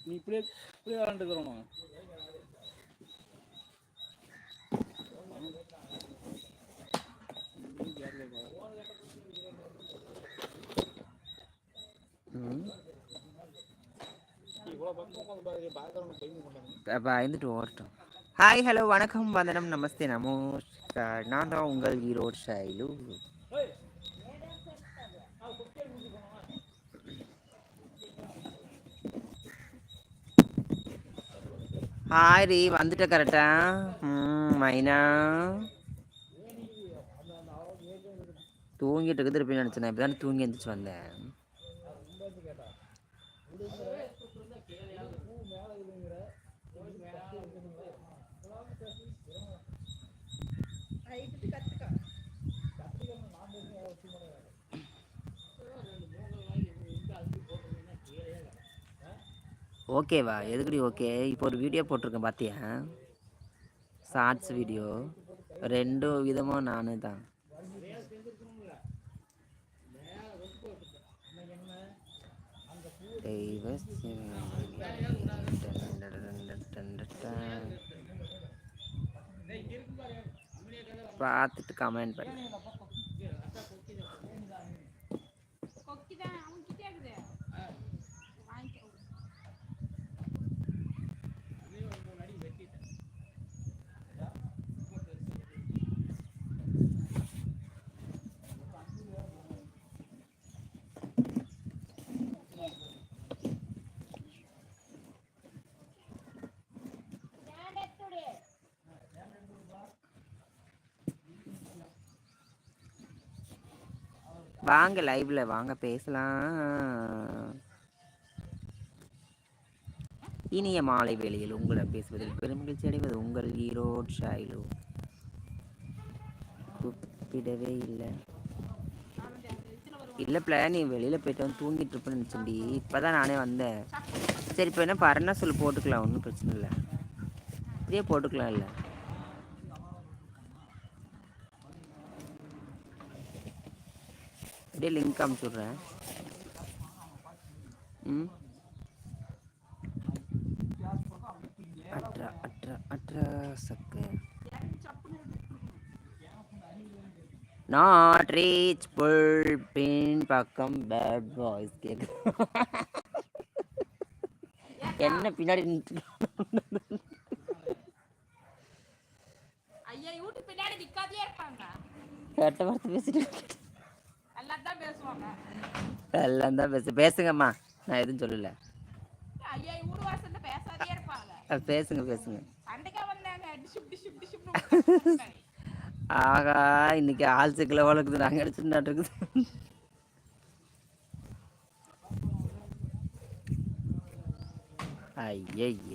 நீ இப்படியே இப்படியே விளாண்டுக்கிறோம். பயந்துட்டு ஓரட்டும். ஹாய் ஹலோ வணக்கம் வந்தனம் நமஸ்தே நமஸ்கார். நான் தான் உங்கள் ஈரோடு ஷைலு. ஹாய் ரீ வந்துட்ட கரெக்டா? மைனா தூங்கிட்டு இருக்குது திருப்பி நினச்சேன். இப்போ தானே தூங்கி எழுந்திரிச்சு வந்தேன். ஓகேவா? எதுக்குடி ஓகே? இப்போ ஒரு வீடியோ போட்டிருக்கேன் பார்த்தியா? ஷார்ட்ஸ் வீடியோ 2 விதமும் நானே தான். பார்த்துட்டு கமெண்ட் பண்ணு. வாங்க லைவ்ல வாங்க பேசலாம். இனிய மாலை வேளையில் உங்களை பேசுவதில் பெருமகிழ்ச்சி அடைவது உங்கள் ஈரோடு ஷைலு. கூப்பிடவே இல்லை பிளான். நீ வெளியில் போயிட்டு வந்து தூங்கிட்டு இருப்பேன்னு நினச்சேன்டி. இப்போ தான் நானே வந்தேன். சரி இப்போ என்ன பறன்னா சொல்லி போட்டுக்கலாம், ஒன்றும் பிரச்சனை இல்லை. இப்படியே போட்டுக்கலாம். இல்லை அப்படியே லிங்க் அனுப்பிச்சுட்றேன். அட்ரா அட்ரா அட்ரா சக்கு நாட் ரீச் புல் பின் பக்கம் பேட் பாய்ஸ் கேக்கு. என்ன பின்னாடி கேட்ட வார்த்தை பேசிட்டு எல்லாம் தான் பேசுங்கம்மா. நான் எதுவும் சொல்லல. பேசுங்க பேசுங்க. ஆகா இன்னைக்கு ஆள் சிக்கல வளர்க்குது. நாங்கள் அடிச்சுட்டு இருக்குது. ஐய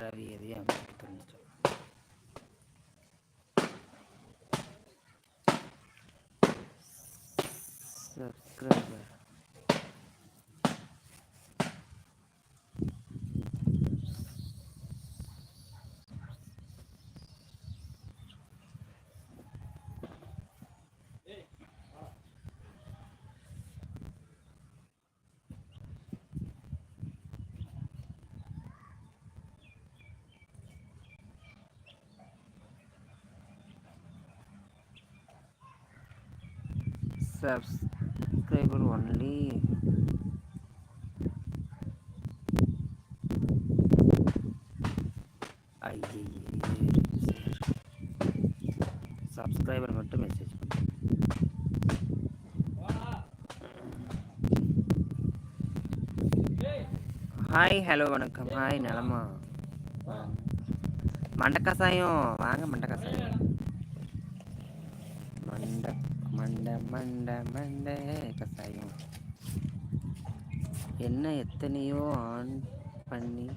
ரவி எதையும் சப்ஸ்கிரைபர் subscriber only. சப்ஸ்கிரைபர் மட்டும் மெசேஜ் பண்ணு. ஹாய் ஹலோ வணக்கம். ஹாய் நலமா? மண்டக்கசாயம் வாங்க. மண்டக்கசாயம் மண்ட மண்ட மண்ட கசாயம் என்ன எத்தனையோ ஆன் பண்ணி